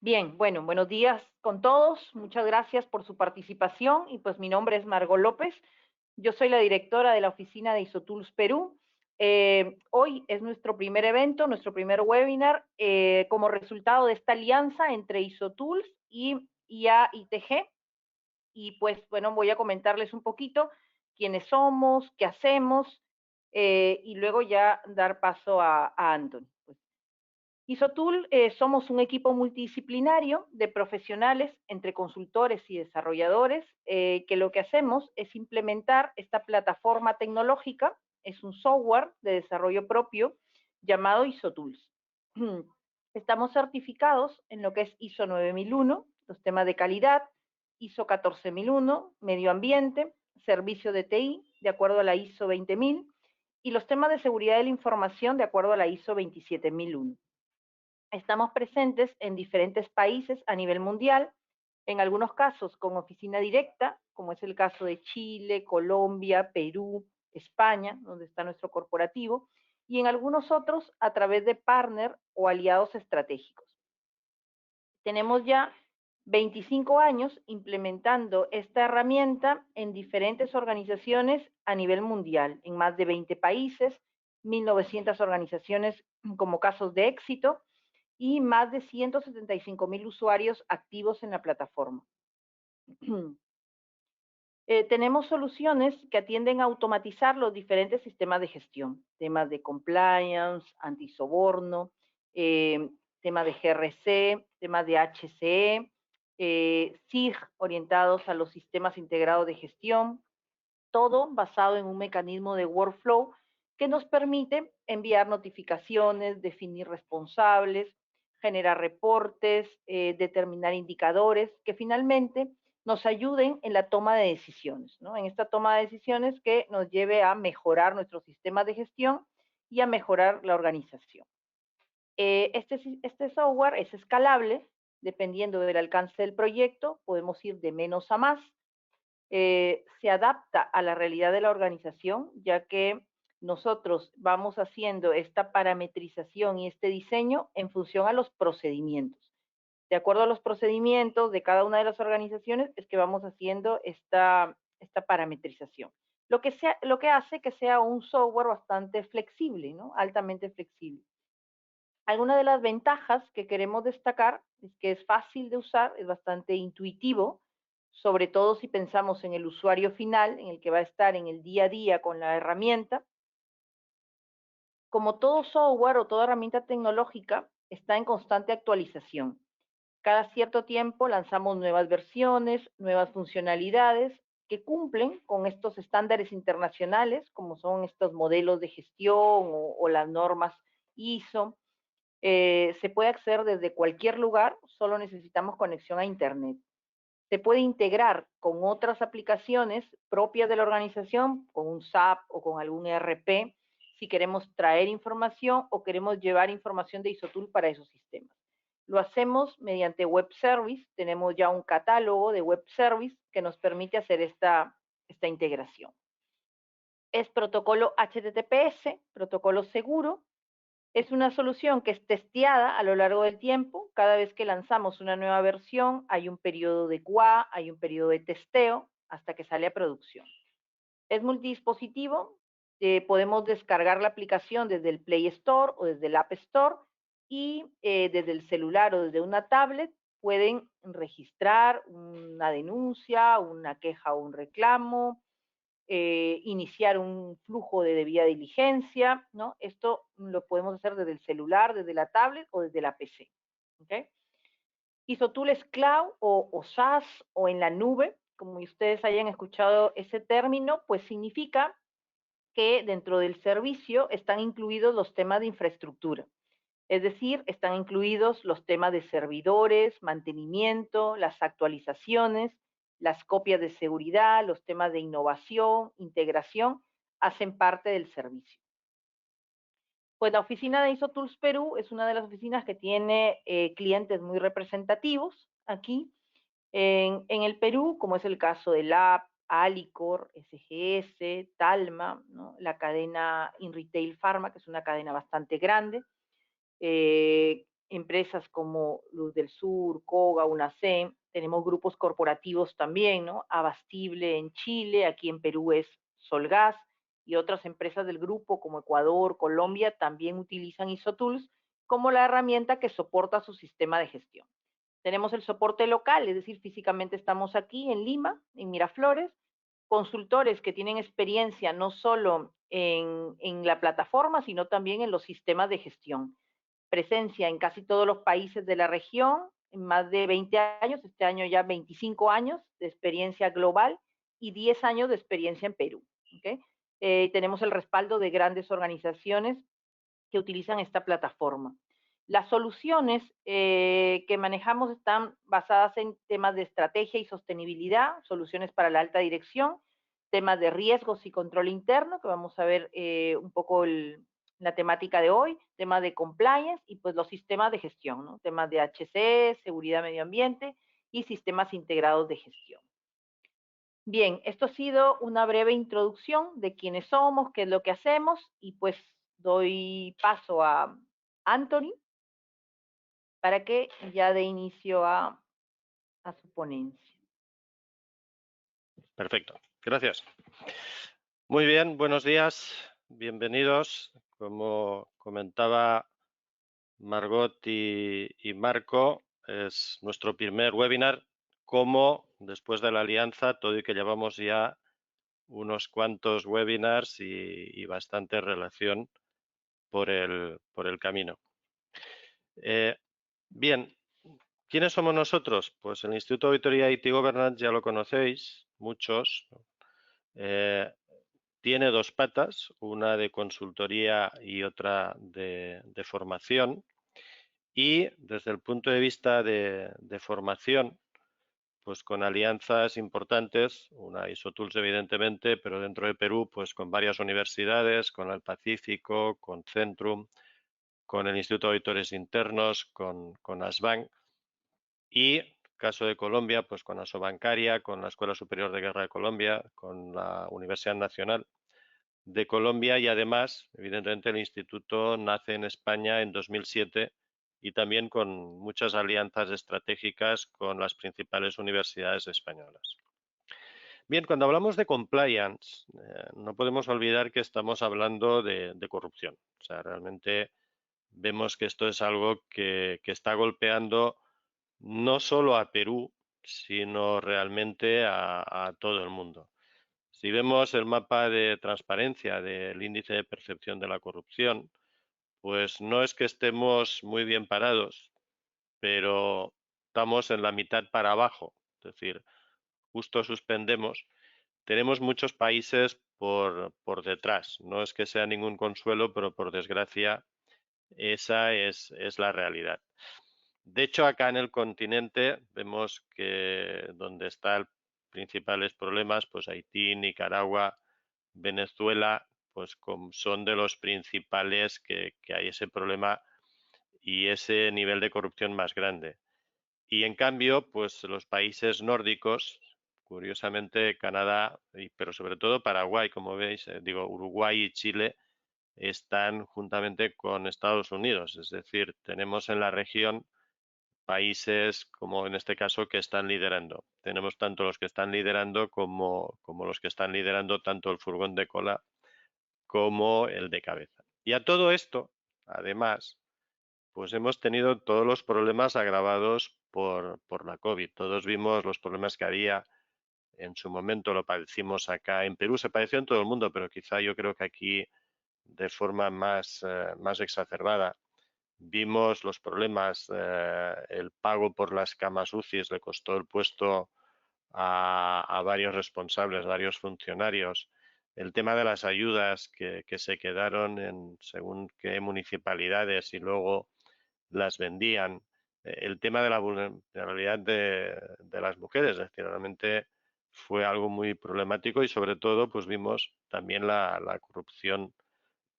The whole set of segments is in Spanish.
Bien, bueno, buenos días con todos. Muchas gracias por su participación y pues mi nombre es Margot López. Yo soy la directora de la oficina de ISOTools Perú. Hoy es nuestro primer evento, nuestro primer webinar como resultado de esta alianza entre ISOTools y IAITG. Y pues bueno, voy a comentarles un poquito quiénes somos, qué hacemos y luego ya dar paso a Anthony. ISOTOOL somos un equipo multidisciplinario de profesionales entre consultores y desarrolladores que lo que hacemos es implementar esta plataforma tecnológica, es un software de desarrollo propio llamado ISOTools. Estamos certificados en lo que es ISO 9001, los temas de calidad, ISO 14001, medio ambiente, servicio de TI, de acuerdo a la ISO 20000, y los temas de seguridad de la información de acuerdo a la ISO 27001. Estamos presentes en diferentes países a nivel mundial, en algunos casos con oficina directa, como es el caso de Chile, Colombia, Perú, España, donde está nuestro corporativo, y en algunos otros a través de partner o aliados estratégicos. Tenemos ya 25 años implementando esta herramienta en diferentes organizaciones a nivel mundial, en más de 20 países, 1.900 organizaciones como casos de éxito, y más de 175.000 usuarios activos en la plataforma. Tenemos soluciones que atienden a automatizar los diferentes sistemas de gestión, temas de compliance, antisoborno, eh, temas de GRC, temas de HCE, SIG orientados a los sistemas integrados de gestión, todo basado en un mecanismo de workflow que nos permite enviar notificaciones, definir responsables, generar reportes, determinar indicadores que finalmente nos ayuden en la toma de decisiones, ¿no? En esta toma de decisiones que nos lleve a mejorar nuestro sistema de gestión y a mejorar la organización. Este software es escalable, dependiendo del alcance del proyecto, podemos ir de menos a más, se adapta a la realidad de la organización, ya que nosotros vamos haciendo esta parametrización y este diseño en función a los procedimientos. De acuerdo a los procedimientos de cada una de las organizaciones es que vamos haciendo esta parametrización. Lo que hace que sea un software bastante flexible, ¿no? Altamente flexible. Algunas de las ventajas que queremos destacar es que es fácil de usar, es bastante intuitivo, sobre todo si pensamos en el usuario final, en el que va a estar en el día a día con la herramienta. Como todo software o toda herramienta tecnológica, está en constante actualización. Cada cierto tiempo lanzamos nuevas versiones, nuevas funcionalidades que cumplen con estos estándares internacionales, como son estos modelos de gestión o las normas ISO. Se puede acceder desde cualquier lugar, solo necesitamos conexión a Internet. Se puede integrar con otras aplicaciones propias de la organización, con un SAP o con algún ERP, si queremos traer información o queremos llevar información de ISOTOOL para esos sistemas. Lo hacemos mediante web service, tenemos ya un catálogo de web service que nos permite hacer esta integración. Es protocolo HTTPS, protocolo seguro. Es una solución que es testeada a lo largo del tiempo. Cada vez que lanzamos una nueva versión, hay un periodo de QA, hay un periodo de testeo hasta que sale a producción. Es multidispositivo, podemos descargar la aplicación desde el Play Store o desde el App Store y desde el celular o desde una tablet pueden registrar una denuncia, una queja o un reclamo, iniciar un flujo de debida diligencia, ¿no? Esto lo podemos hacer desde el celular, desde la tablet o desde la PC. ¿Okay? ISOTools Cloud o SaaS o en la nube, como ustedes hayan escuchado ese término, pues significa que dentro del servicio están incluidos los temas de infraestructura. Es decir, están incluidos los temas de servidores, mantenimiento, las actualizaciones, las copias de seguridad, los temas de innovación, integración, hacen parte del servicio. Pues la oficina de ISOTools Perú es una de las oficinas que tiene clientes muy representativos aquí en el Perú, como es el caso de LAB, Alicor, SGS, Talma, ¿no? La cadena In Retail Pharma, que es una cadena bastante grande, empresas como Luz del Sur, Coga, UNACEM, tenemos grupos corporativos también, ¿no? Abastible en Chile, aquí en Perú es Solgas, y otras empresas del grupo como Ecuador, Colombia, también utilizan ISOTools como la herramienta que soporta su sistema de gestión. Tenemos el soporte local, es decir, físicamente estamos aquí en Lima, en Miraflores, consultores que tienen experiencia no solo en la plataforma, sino también en los sistemas de gestión. Presencia en casi todos los países de la región, en más de 20 años, este año ya 25 años de experiencia global y 10 años de experiencia en Perú. ¿Okay? Tenemos el respaldo de grandes organizaciones que utilizan esta plataforma. Las soluciones que manejamos están basadas en temas de estrategia y sostenibilidad, soluciones para la alta dirección, temas de riesgos y control interno, que vamos a ver un poco la temática de hoy, temas de compliance y pues los sistemas de gestión, ¿no? Temas de HC, seguridad medio ambiente y sistemas integrados de gestión. Bien, esto ha sido una breve introducción de quiénes somos, qué es lo que hacemos y pues doy paso a Anthony para que ya dé inicio a su ponencia. Perfecto, gracias. Muy bien, buenos días, bienvenidos. Como comentaba Margot y Marco, es nuestro primer webinar. Como después de la alianza, todo y que llevamos ya unos cuantos webinars y bastante relación por el camino. Bien, ¿quiénes somos nosotros? Pues el Instituto de Auditoría IT Governance ya lo conocéis, muchos. Tiene dos patas, una de consultoría y otra de formación. Y desde el punto de vista de formación, pues con alianzas importantes, una ISOTools evidentemente, pero dentro de Perú, pues con varias universidades, con el Pacífico, con Centrum, con el Instituto de Auditores Internos, con ASBank y, caso de Colombia, pues con Asobancaria, con la Escuela Superior de Guerra de Colombia, con la Universidad Nacional de Colombia y además, evidentemente, el instituto nace en España en 2007 y también con muchas alianzas estratégicas con las principales universidades españolas. Bien, cuando hablamos de compliance, no podemos olvidar que estamos hablando de corrupción. O sea, realmente vemos que esto es algo que está golpeando no solo a Perú, sino realmente a todo el mundo. Si vemos el mapa de transparencia del índice de percepción de la corrupción, pues no es que estemos muy bien parados, pero estamos en la mitad para abajo, es decir, justo suspendemos. Tenemos muchos países por detrás, no es que sea ningún consuelo, pero por desgracia esa es la realidad. De hecho, acá en el continente vemos que donde están principales problemas, pues Haití, Nicaragua, Venezuela, pues son de los principales que hay ese problema y ese nivel de corrupción más grande. Y en cambio, pues los países nórdicos, curiosamente Canadá, pero sobre todo Paraguay, como veis, digo Uruguay y Chile, están juntamente con Estados Unidos. Es decir, tenemos en la región países como en este caso que están liderando. Tenemos tanto los que están liderando como los que están liderando tanto el furgón de cola como el de cabeza. Y a todo esto, además, pues hemos tenido todos los problemas agravados por la COVID. Todos vimos los problemas que había en su momento, lo padecimos acá en Perú, se padeció en todo el mundo, pero quizá yo creo que aquí de forma más exacerbada. Vimos los problemas, el pago por las camas UCIs le costó el puesto a varios responsables, varios funcionarios. El tema de las ayudas que se quedaron en según qué municipalidades y luego las vendían. El tema de la vulnerabilidad de las mujeres, es decir, realmente fue algo muy problemático y sobre todo pues vimos también la corrupción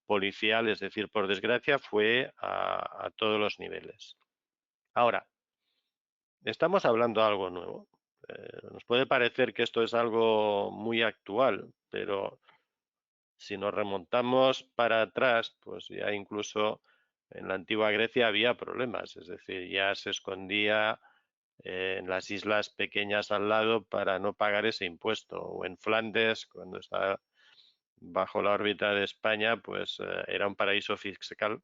policial, es decir, por desgracia fue a todos los niveles. Ahora, estamos hablando de algo nuevo. Nos puede parecer que esto es algo muy actual, pero si nos remontamos para atrás, pues ya incluso en la antigua Grecia había problemas, es decir, ya se escondía en las islas pequeñas al lado para no pagar ese impuesto, o en Flandes, cuando estaba bajo la órbita de España, pues era un paraíso fiscal,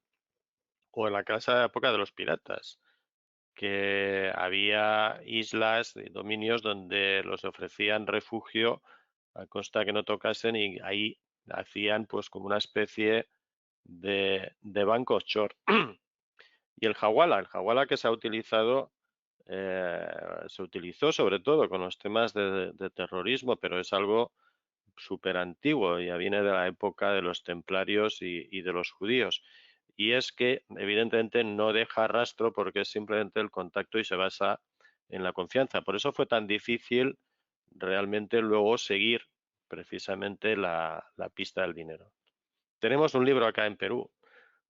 o en la casa época de los piratas, que había islas y dominios donde los ofrecían refugio a costa que no tocasen, y ahí hacían pues como una especie de banco offshore. Y el hawala que se ha utilizado, se utilizó sobre todo con los temas de terrorismo, pero es algo súper antiguo, ya viene de la época de los templarios y de los judíos. Y es que evidentemente no deja rastro porque es simplemente el contacto y se basa en la confianza. Por eso fue tan difícil realmente luego seguir precisamente la pista del dinero. Tenemos un libro acá en Perú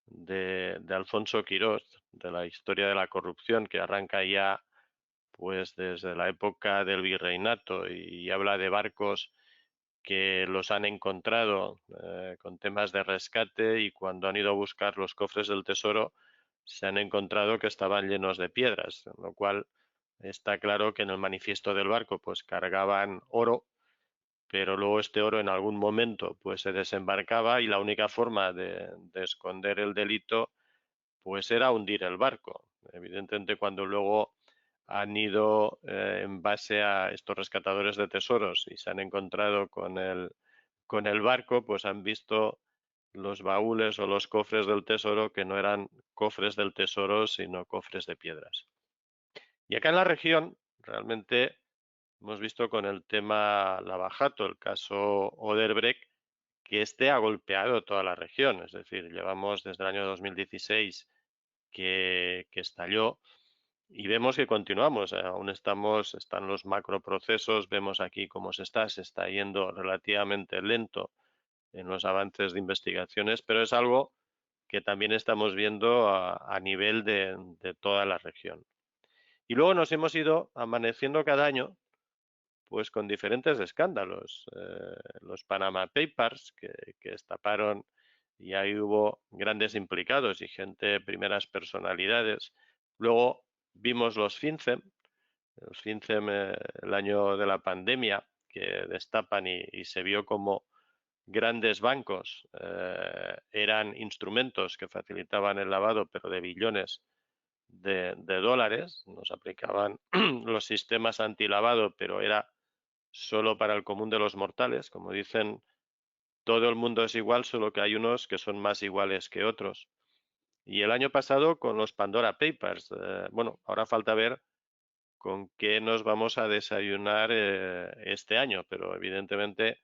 de Alfonso Quirós, de la historia de la corrupción, que arranca ya pues desde la época del virreinato y habla de barcos que los han encontrado con temas de rescate, y cuando han ido a buscar los cofres del tesoro se han encontrado que estaban llenos de piedras, lo cual está claro que en el manifiesto del barco pues cargaban oro, pero luego este oro en algún momento pues se desembarcaba, y la única forma de esconder el delito pues era hundir el barco. Evidentemente, cuando luego han ido en base a estos rescatadores de tesoros y se han encontrado con el barco, pues han visto los baúles o los cofres del tesoro que no eran cofres del tesoro, sino cofres de piedras. Y acá en la región, realmente hemos visto con el tema Lavajato, el caso Odebrecht, que este ha golpeado toda la región. Es decir, llevamos desde el año 2016 que estalló, y vemos que continuamos, aún están los macroprocesos, vemos aquí cómo se está yendo relativamente lento en los avances de investigaciones, pero es algo que también estamos viendo a nivel de toda la región. Y luego nos hemos ido amaneciendo cada año pues con diferentes escándalos. Los Panama Papers que destaparon, y ahí hubo grandes implicados y gente, primeras personalidades. Luego vimos los FinCEN, el año de la pandemia, que destapan y se vio como grandes bancos eran instrumentos que facilitaban el lavado, pero de billones de dólares. Nos aplicaban los sistemas antilavado, pero era solo para el común de los mortales. Como dicen, todo el mundo es igual, solo que hay unos que son más iguales que otros. Y el año pasado con los Pandora Papers, bueno, ahora falta ver con qué nos vamos a desayunar este año, pero evidentemente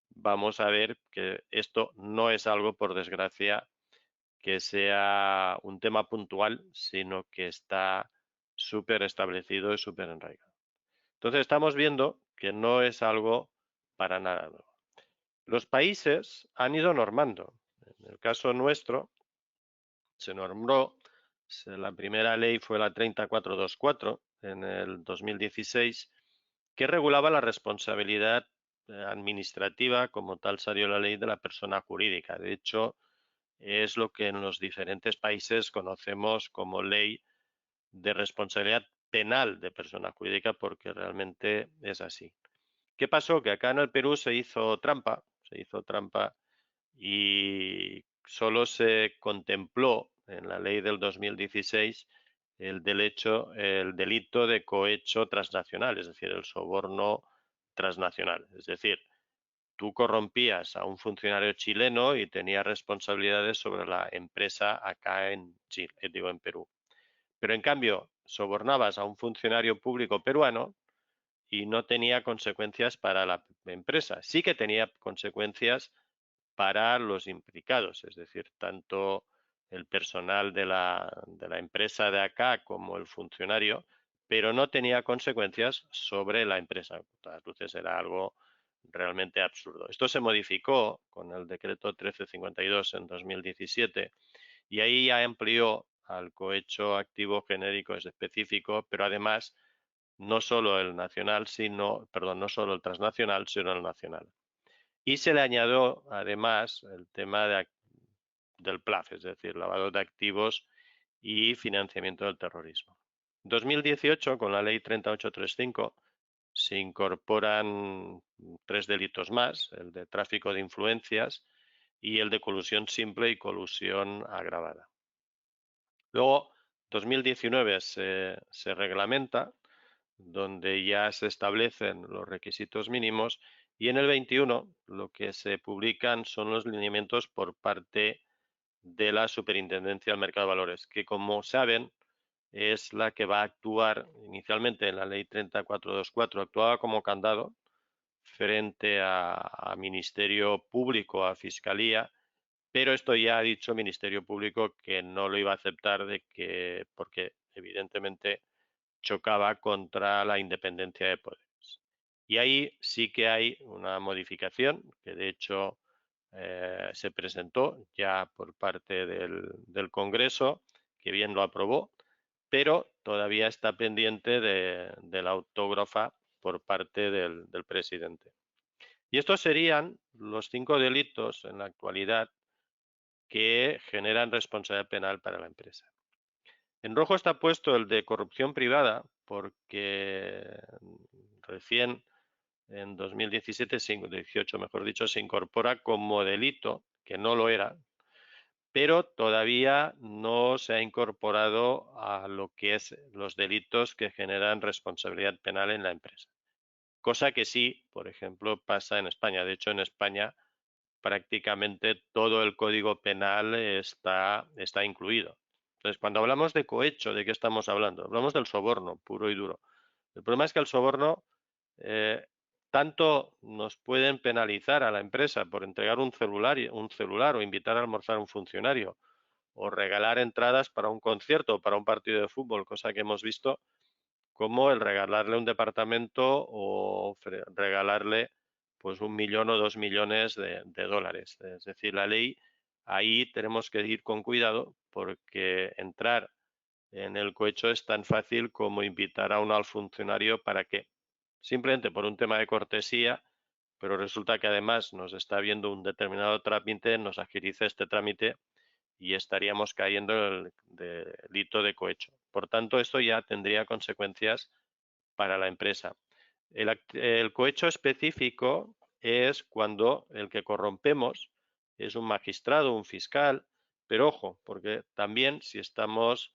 vamos a ver que esto no es algo, por desgracia, que sea un tema puntual, sino que está súper establecido y súper enraizado. Entonces estamos viendo que no es algo para nada nuevo. Los países han ido normando. En el caso nuestro, se normó, la primera ley fue la 30424 en el 2016, que regulaba la responsabilidad administrativa. Como tal salió la ley de la persona jurídica. De hecho, es lo que en los diferentes países conocemos como ley de responsabilidad penal de persona jurídica, porque realmente es así. ¿Qué pasó? Que acá en el Perú se hizo trampa y solo se contempló en la ley del 2016 el delito de cohecho transnacional, es decir, el soborno transnacional. Es decir, tú corrompías a un funcionario chileno y tenías responsabilidades sobre la empresa acá en Chile, digo, en Perú. Pero en cambio, sobornabas a un funcionario público peruano y no tenía consecuencias para la empresa. Sí que tenía consecuencias para los implicados, es decir, tanto el personal de la empresa de acá como el funcionario, pero no tenía consecuencias sobre la empresa. A todas luces era algo realmente absurdo. Esto se modificó con el decreto 1352 en 2017, y ahí ya amplió al cohecho activo genérico específico, pero además no solo el nacional, no solo el transnacional, sino el nacional. Y se le añadió además el tema del PLAF, es decir, lavado de activos y financiamiento del terrorismo. En 2018, con la ley 30835, se incorporan 3 delitos más, el de tráfico de influencias y el de colusión simple y colusión agravada. Luego, 2019 se reglamenta, donde ya se establecen los requisitos mínimos, y en el 21 lo que se publican son los lineamientos por parte de la Superintendencia del Mercado de Valores, que, como saben, es la que va a actuar inicialmente en la ley 3424, actuaba como candado frente a Ministerio Público, a Fiscalía, pero esto ya ha dicho Ministerio Público que no lo iba a aceptar porque evidentemente chocaba contra la independencia de poderes. Y ahí sí que hay una modificación que de hecho se presentó ya por parte del Congreso, que bien lo aprobó, pero todavía está pendiente de la autógrafa por parte del presidente. Y estos serían los 5 delitos en la actualidad que generan responsabilidad penal para la empresa. En rojo está puesto el de corrupción privada, porque recién en 2017, 18 mejor dicho, se incorpora como delito, que no lo era, pero todavía no se ha incorporado a lo que es los delitos que generan responsabilidad penal en la empresa. Cosa que sí, por ejemplo, pasa en España. De hecho, en España prácticamente todo el Código Penal está incluido. Entonces, cuando hablamos de cohecho, ¿de qué estamos hablando? Hablamos del soborno puro y duro. El problema es que el soborno tanto nos pueden penalizar a la empresa por entregar un celular o invitar a almorzar a un funcionario o regalar entradas para un concierto o para un partido de fútbol, cosa que hemos visto, como el regalarle un departamento o regalarle pues 1 millón o 2 millones de dólares. Es decir, la ley, ahí tenemos que ir con cuidado, porque entrar en el cohecho es tan fácil como invitar a uno al funcionario para que, simplemente por un tema de cortesía, pero resulta que además nos está viendo un determinado trámite, nos agiliza este trámite y estaríamos cayendo en el delito de cohecho. Por tanto, esto ya tendría consecuencias para la empresa. El cohecho específico es cuando el que corrompemos es un magistrado, un fiscal, pero ojo, porque también si estamos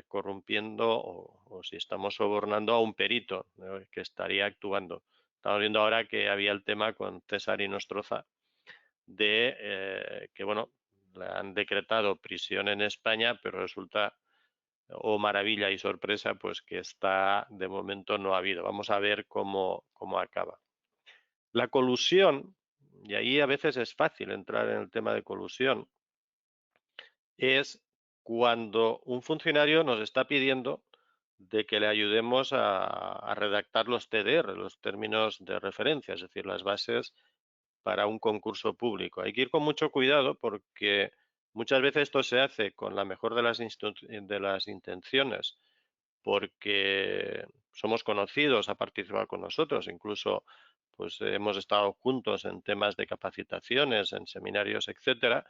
corrompiendo o si estamos sobornando a un perito que estaría actuando. Estamos viendo ahora que había el tema con César Inostroza de que, bueno, le han decretado prisión en España, pero resulta, oh maravilla y sorpresa, pues que está, de momento no ha habido. Vamos a ver cómo acaba. La colusión, y ahí a veces es fácil entrar en el tema de colusión, es cuando un funcionario nos está pidiendo de que le ayudemos a redactar los TDR, los términos de referencia, es decir, las bases para un concurso público. Hay que ir con mucho cuidado, porque muchas veces esto se hace con la mejor de las intenciones, porque somos conocidos, ha participado con nosotros, incluso pues hemos estado juntos en temas de capacitaciones, en seminarios, etcétera,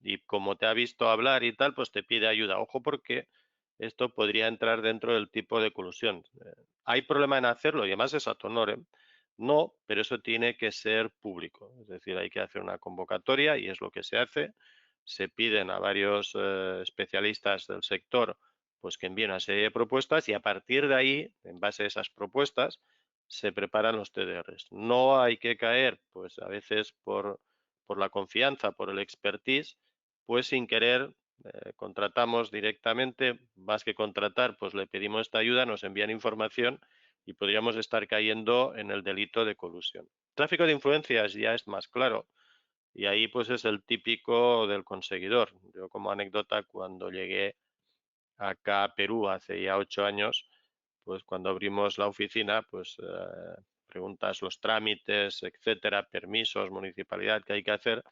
y como te ha visto hablar y tal, pues te pide ayuda. Ojo, porque esto podría entrar dentro del tipo de colusión. ¿Hay problema en hacerlo? Y además es ad honorem. No, pero eso tiene que ser público. Es decir, hay que hacer una convocatoria y es lo que se hace. Se piden a varios especialistas del sector pues que envíen una serie de propuestas, y a partir de ahí, en base a esas propuestas, se preparan los TDRs. No hay que caer, pues a veces por la confianza, por el expertise, pues sin querer contratamos directamente, más que contratar, pues le pedimos esta ayuda, nos envían información y podríamos estar cayendo en el delito de colusión. Tráfico de influencias ya es más claro, y ahí pues es el típico del conseguidor. Yo, como anécdota, cuando llegué acá a Perú hace ya 8 años, pues cuando abrimos la oficina, pues preguntas los trámites, etcétera, permisos, municipalidad que hay que hacer,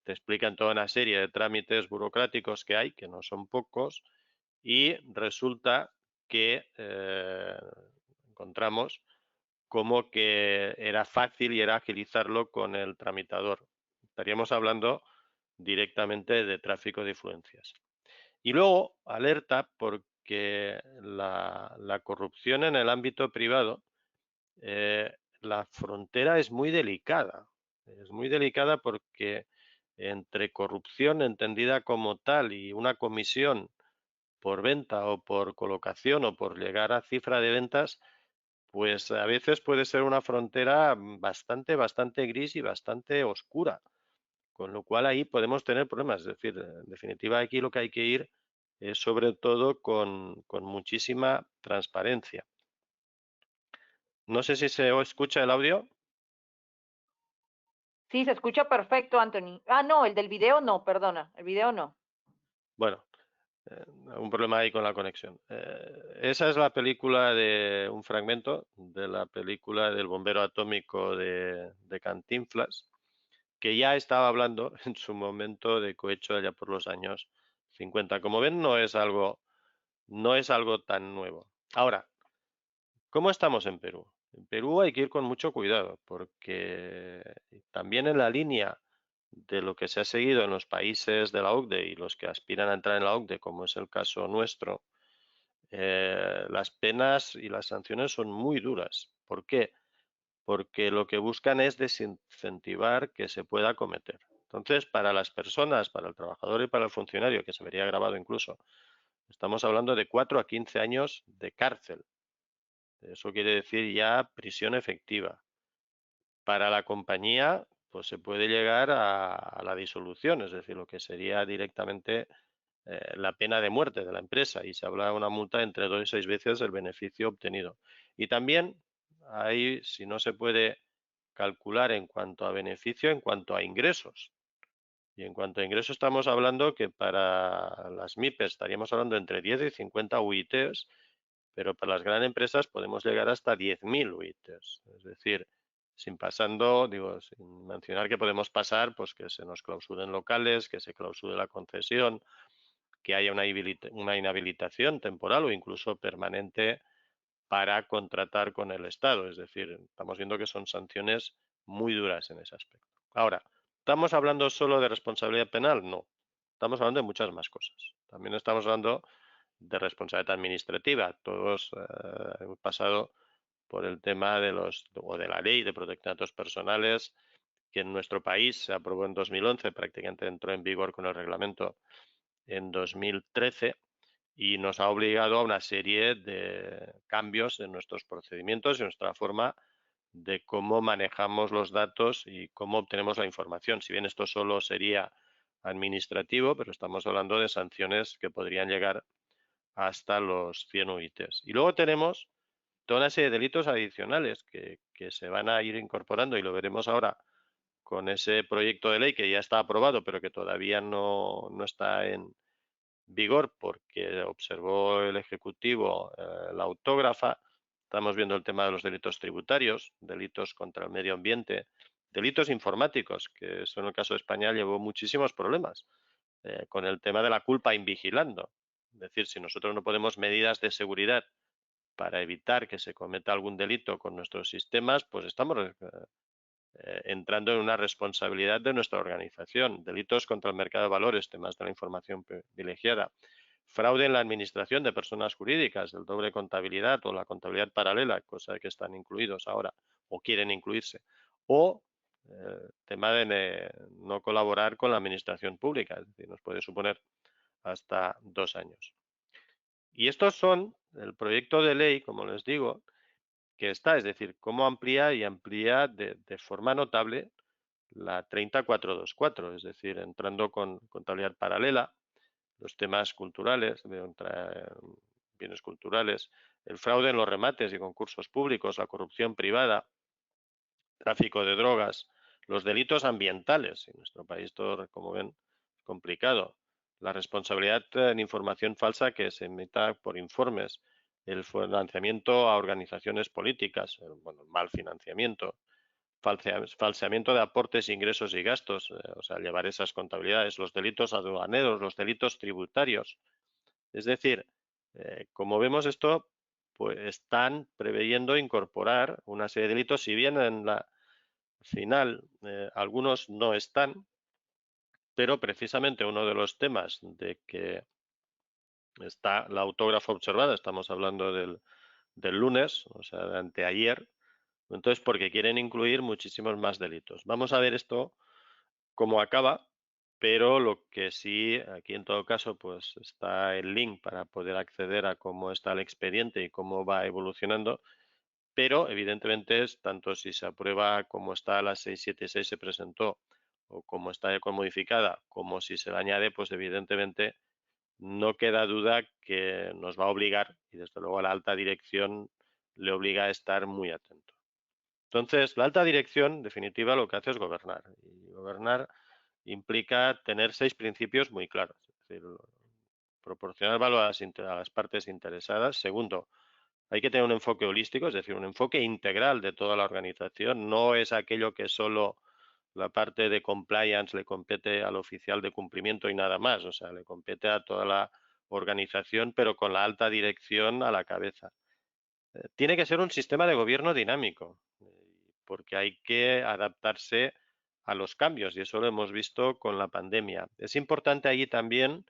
te explican toda una serie de trámites burocráticos que hay, que no son pocos, y resulta que encontramos como que era fácil y era agilizarlo con el tramitador. Estaríamos hablando directamente de tráfico de influencias. Y luego alerta porque la corrupción en el ámbito privado, la frontera es muy delicada. Es muy delicada porque entre corrupción entendida como tal y una comisión por venta o por colocación o por llegar a cifra de ventas, pues a veces puede ser una frontera bastante gris y bastante oscura. Con lo cual ahí podemos tener problemas. Es decir, en definitiva aquí lo que hay que ir es sobre todo con muchísima transparencia. No sé si se escucha el audio. Sí, se escucha perfecto, Anthony. Ah, no, el del video no, perdona, el video no. Bueno, un problema ahí con la conexión. Esa es la película de un fragmento de la película del bombero atómico de Cantinflas, que ya estaba hablando en su momento de cohecho allá por los años 50. Como ven, no es algo tan nuevo. Ahora, ¿cómo estamos en Perú? En Perú hay que ir con mucho cuidado porque también en la línea de lo que se ha seguido en los países de la OCDE y los que aspiran a entrar en la OCDE, como es el caso nuestro, las penas y las sanciones son muy duras. ¿Por qué? Porque lo que buscan es desincentivar que se pueda cometer. Entonces, para las personas, para el trabajador y para el funcionario, que se vería grabado incluso, estamos hablando de 4 a 15 años de cárcel. Eso quiere decir ya prisión efectiva. Para la compañía, pues se puede llegar a la disolución, es decir, lo que sería directamente la pena de muerte de la empresa y se habla de una multa entre 2 y 6 veces el beneficio obtenido. Y también ahí, si no se puede calcular en cuanto a beneficio, en cuanto a ingresos. Y en cuanto a ingresos estamos hablando que para las MIPES estaríamos hablando entre 10 y 50 UITs, pero para las grandes empresas podemos llegar hasta 10.000 UITs. Es decir, sin pasando, digo, sin mencionar que podemos pasar, pues que se nos clausuren locales, que se clausure la concesión, que haya una inhabilitación temporal o incluso permanente para contratar con el Estado. Es decir, estamos viendo que son sanciones muy duras en ese aspecto. Ahora, ¿estamos hablando solo de responsabilidad penal? No. Estamos hablando de muchas más cosas. También estamos hablando de responsabilidad administrativa. Todos hemos pasado por el tema de de la ley de protección de datos personales, que en nuestro país se aprobó en 2011, prácticamente entró en vigor con el reglamento en 2013 y nos ha obligado a una serie de cambios en nuestros procedimientos y nuestra forma de cómo manejamos los datos y cómo obtenemos la información. Si bien esto solo sería administrativo, pero estamos hablando de sanciones que podrían llegar hasta los 100 UITs. Y luego tenemos toda una serie de delitos adicionales que se van a ir incorporando y lo veremos ahora con ese proyecto de ley que ya está aprobado, pero que todavía no está en vigor porque observó el Ejecutivo la autógrafa. Estamos viendo el tema de los delitos tributarios, delitos contra el medio ambiente, delitos informáticos, que eso en el caso de España llevó muchísimos problemas con el tema de la culpa invigilando. Es decir, si nosotros no ponemos medidas de seguridad para evitar que se cometa algún delito con nuestros sistemas, pues estamos entrando en una responsabilidad de nuestra organización. Delitos contra el mercado de valores, temas de la información privilegiada, fraude en la administración de personas jurídicas, el doble contabilidad o la contabilidad paralela, cosa que están incluidos ahora o quieren incluirse, o tema de no colaborar con la administración pública, es decir, nos puede suponer hasta 2 años. Y estos son el proyecto de ley, como les digo, que está, es decir, cómo amplía y amplía de forma notable la 30424, es decir, entrando con contabilidad paralela, los temas culturales, bienes culturales, el fraude en los remates y concursos públicos, la corrupción privada, tráfico de drogas, los delitos ambientales. En nuestro país todo, como ven, es complicado. La responsabilidad en información falsa que se emita por informes, el financiamiento a organizaciones políticas, el mal financiamiento, falseamiento de aportes, ingresos y gastos, o sea, llevar esas contabilidades, los delitos aduaneros, los delitos tributarios. Es decir, como vemos esto, pues están preveyendo incorporar una serie de delitos, si bien en la final algunos no están, pero precisamente uno de los temas de que está la autógrafa observada, estamos hablando del lunes, o sea, de anteayer, entonces porque quieren incluir muchísimos más delitos. Vamos a ver esto cómo acaba, pero lo que sí, aquí en todo caso, pues está el link para poder acceder a cómo está el expediente y cómo va evolucionando, pero evidentemente es tanto si se aprueba como está la 676 se presentó o como está modificada, como si se le añade, pues evidentemente no queda duda que nos va a obligar, y desde luego a la alta dirección le obliga a estar muy atento. Entonces, la alta dirección, en definitiva, lo que hace es gobernar. Y gobernar implica tener 6 principios muy claros. Es decir, proporcionar valor a las partes interesadas. Segundo, hay que tener un enfoque holístico, es decir, un enfoque integral de toda la organización. No es aquello que solo la parte de compliance le compete al oficial de cumplimiento y nada más. O sea, le compete a toda la organización, pero con la alta dirección a la cabeza. Tiene que ser un sistema de gobierno dinámico, porque hay que adaptarse a los cambios y eso lo hemos visto con la pandemia. Es importante allí también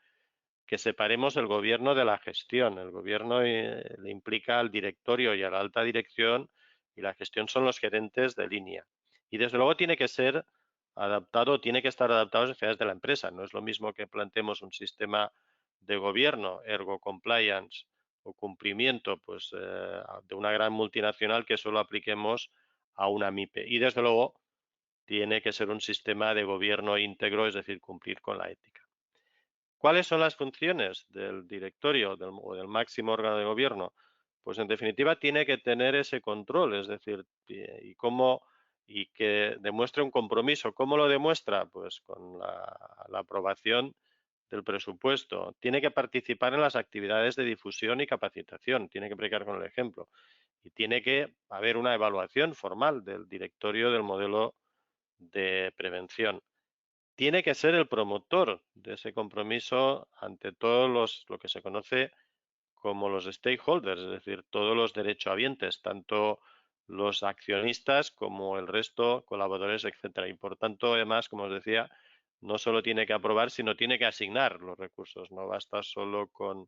que separemos el gobierno de la gestión. El gobierno le implica al directorio y a la alta dirección y la gestión son los gerentes de línea. Y desde luego tiene que ser adaptado, tiene que estar adaptado a las necesidades de la empresa. No es lo mismo que planteemos un sistema de gobierno, ergo compliance o cumplimiento, pues de una gran multinacional que solo apliquemos a una MIPE. Y desde luego tiene que ser un sistema de gobierno íntegro, es decir, cumplir con la ética. ¿Cuáles son las funciones del directorio o del máximo órgano de gobierno? Pues en definitiva tiene que tener ese control, es decir, y que demuestre un compromiso. ¿Cómo lo demuestra? Pues con la aprobación del presupuesto. Tiene que participar en las actividades de difusión y capacitación, tiene que predicar con el ejemplo. Y tiene que haber una evaluación formal del directorio del modelo de prevención. Tiene que ser el promotor de ese compromiso ante todos lo que se conoce como los stakeholders, es decir, todos los derechohabientes, tanto los accionistas como el resto, colaboradores, etcétera. Y por tanto, además, como os decía, no solo tiene que aprobar, sino tiene que asignar los recursos. No basta solo con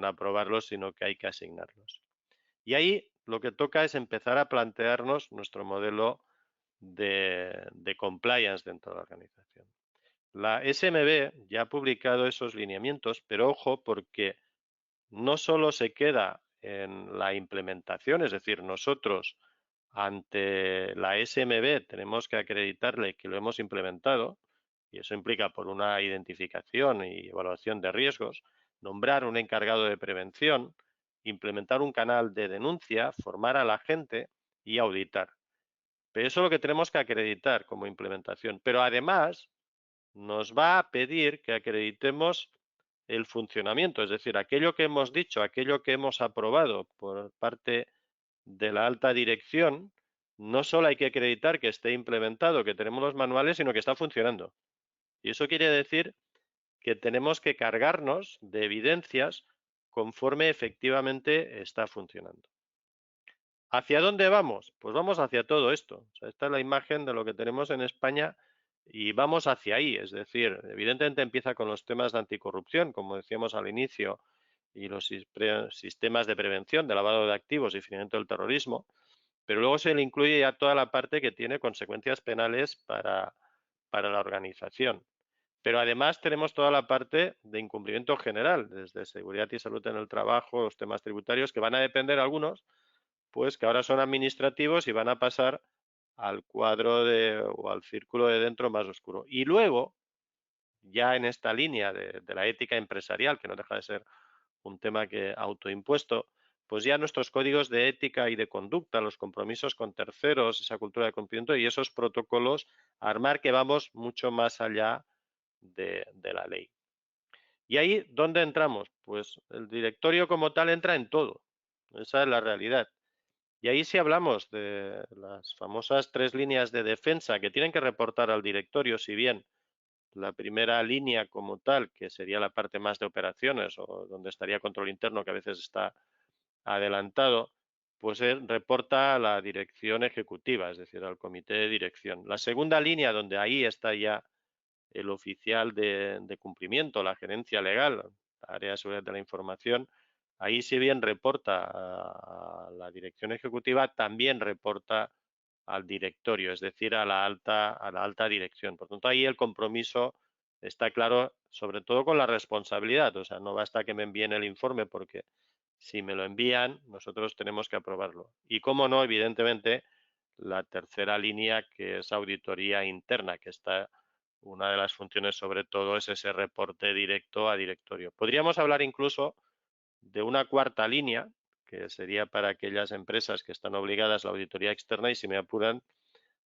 aprobarlos, sino que hay que asignarlos. Y ahí lo que toca es empezar a plantearnos nuestro modelo de compliance dentro de la organización. La SMB ya ha publicado esos lineamientos, pero ojo porque no solo se queda en la implementación, es decir, nosotros ante la SMB tenemos que acreditarle que lo hemos implementado, y eso implica por una identificación y evaluación de riesgos, nombrar un encargado de prevención, implementar un canal de denuncia, formar a la gente y auditar. Pero eso es lo que tenemos que acreditar como implementación. Pero además nos va a pedir que acreditemos el funcionamiento, es decir, aquello que hemos dicho, aquello que hemos aprobado por parte de la alta dirección, no solo hay que acreditar que esté implementado, que tenemos los manuales, sino que está funcionando. Y eso quiere decir que tenemos que cargarnos de evidencias conforme efectivamente está funcionando. ¿Hacia dónde vamos? Pues vamos hacia todo esto. O sea, esta es la imagen de lo que tenemos en España y vamos hacia ahí. Es decir, evidentemente empieza con los temas de anticorrupción, como decíamos al inicio, y los sistemas de prevención de lavado de activos y financiamiento del terrorismo, pero luego se le incluye ya toda la parte que tiene consecuencias penales para la organización. Pero además tenemos toda la parte de incumplimiento general, desde seguridad y salud en el trabajo, los temas tributarios, que van a depender algunos pues que ahora son administrativos y van a pasar al cuadro o al círculo de dentro más oscuro. Y luego, ya en esta línea de la ética empresarial, que no deja de ser un tema que autoimpuesto, pues ya nuestros códigos de ética y de conducta, los compromisos con terceros, esa cultura de cumplimiento y esos protocolos, armar que vamos mucho más allá de la ley. ¿Y ahí dónde entramos? Pues el directorio como tal entra en todo. Esa es la realidad. Y ahí sí hablamos de las famosas 3 líneas de defensa que tienen que reportar al directorio, si bien la primera línea como tal, que sería la parte más de operaciones o donde estaría control interno, que a veces está adelantado, pues reporta a la dirección ejecutiva, es decir, al comité de dirección. La segunda línea, donde ahí está ya el oficial de cumplimiento, la gerencia legal, la área de seguridad de la información, ahí si bien reporta a la dirección ejecutiva, también reporta al directorio, es decir, a la alta dirección. Por tanto, ahí el compromiso está claro, sobre todo con la responsabilidad. O sea, no basta que me envíen el informe, porque si me lo envían, nosotros tenemos que aprobarlo. Y cómo no, evidentemente, la tercera línea, que es auditoría interna, que está, una de las funciones sobre todo es ese reporte directo a directorio. Podríamos hablar incluso de una cuarta línea, que sería para aquellas empresas que están obligadas a la auditoría externa, y si me apuran,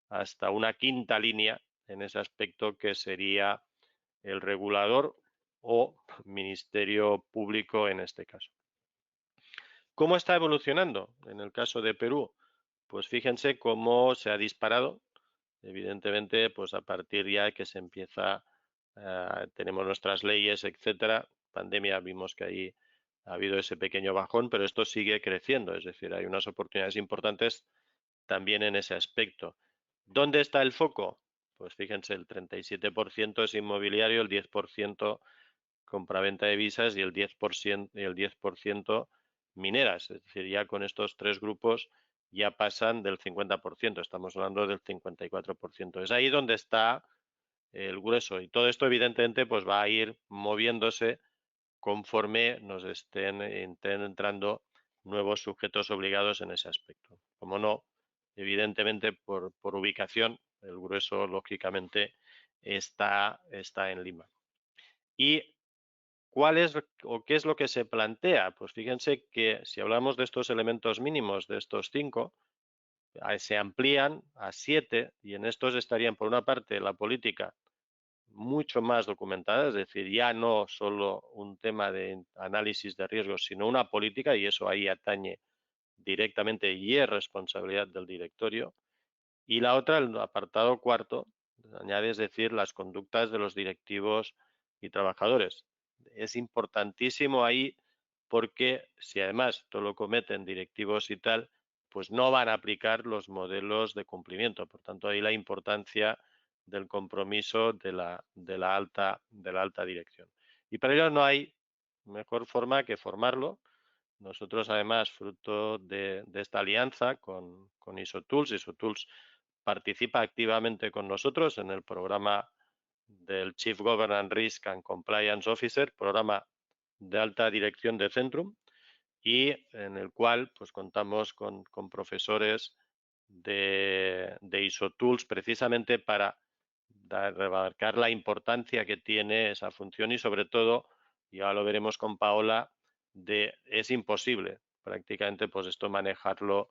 hasta una quinta línea en ese aspecto, que sería el regulador o Ministerio Público en este caso. ¿Cómo está evolucionando en el caso de Perú? Pues fíjense cómo se ha disparado. Evidentemente, pues a partir ya que se empieza, tenemos nuestras leyes, etcétera. Pandemia, vimos que ahí ha habido ese pequeño bajón, pero esto sigue creciendo, es decir, hay unas oportunidades importantes también en ese aspecto. ¿Dónde está el foco? Pues fíjense, el 37% es inmobiliario, el 10% compraventa de visas y el 10% mineras. Es decir, ya con estos tres grupos ya pasan del 50%, estamos hablando del 54%. Es ahí donde está el grueso, y todo esto evidentemente pues va a ir moviéndose conforme nos estén entrando nuevos sujetos obligados en ese aspecto. Como no, evidentemente por ubicación, el grueso lógicamente está en Lima. ¿Y cuál es o qué es lo que se plantea? Pues fíjense que si hablamos de estos elementos mínimos, de estos 5, se amplían a 7, y en estos estarían, por una parte, la política mucho más documentada, es decir, ya no solo un tema de análisis de riesgos, sino una política, y eso ahí atañe directamente y es responsabilidad del directorio. Y la otra, el apartado cuarto, añade, es decir, las conductas de los directivos y trabajadores. Es importantísimo ahí, porque si además todo lo cometen directivos y tal, pues no van a aplicar los modelos de cumplimiento. Por tanto, ahí la importancia del compromiso de la alta dirección. Y para ello no hay mejor forma que formarlo. Nosotros, además, fruto de esta alianza con ISOTools participa activamente con nosotros en el programa del Chief Governance Risk and Compliance Officer, programa de alta dirección de Centrum, y en el cual pues contamos con profesores de ISOTools, precisamente para remarcar la importancia que tiene esa función, y sobre todo, ya lo veremos con Paola, es imposible prácticamente pues esto manejarlo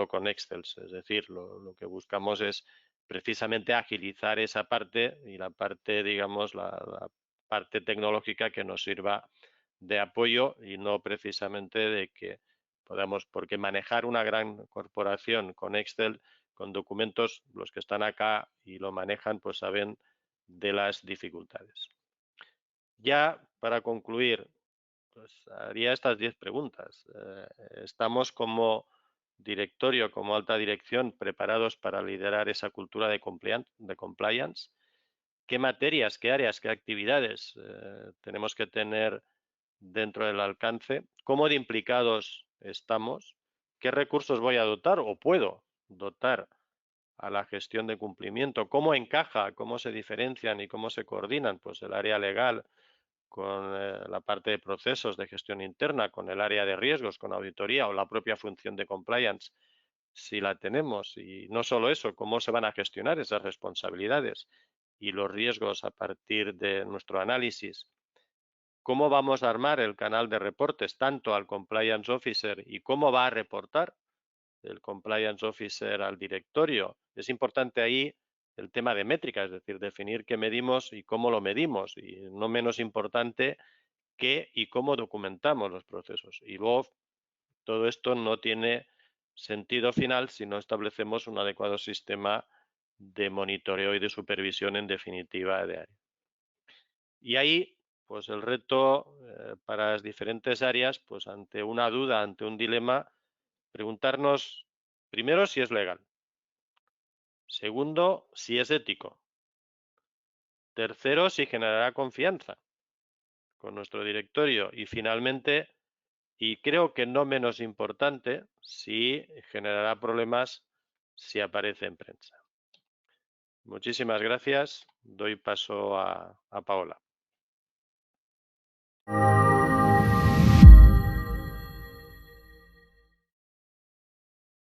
con Excel. Es decir, lo que buscamos es precisamente agilizar esa parte, y la parte, digamos, la parte tecnológica que nos sirva de apoyo, y no precisamente de que podamos, porque manejar una gran corporación con Excel, con documentos, los que están acá y lo manejan, pues saben de las dificultades. Ya para concluir, pues haría estas 10 preguntas. ¿Estamos como directorio, como alta dirección, preparados para liderar esa cultura de compliance? ¿Qué materias, qué áreas, qué actividades tenemos que tener dentro del alcance? ¿Cómo de implicados estamos? ¿Qué recursos voy a dotar o puedo dotar a la gestión de cumplimiento? ¿Cómo encaja, cómo se diferencian y cómo se coordinan? Pues el área legal con la parte de procesos de gestión interna, con el área de riesgos, con auditoría, o la propia función de compliance, si la tenemos. Y no solo eso, cómo se van a gestionar esas responsabilidades y los riesgos a partir de nuestro análisis. ¿Cómo vamos a armar el canal de reportes tanto al compliance officer, y cómo va a reportar el compliance officer al directorio? Es importante ahí el tema de métrica, es decir, definir qué medimos y cómo lo medimos, y no menos importante, qué y cómo documentamos los procesos. Y luego, todo esto no tiene sentido final si no establecemos un adecuado sistema de monitoreo y de supervisión, en definitiva, de área. Y ahí, pues el reto para las diferentes áreas, pues ante una duda, ante un dilema, preguntarnos primero si es legal. Segundo, si es ético. Tercero, si generará confianza con nuestro directorio. Y finalmente, y creo que no menos importante, si generará problemas si aparece en prensa. Muchísimas gracias. Doy paso a Paola.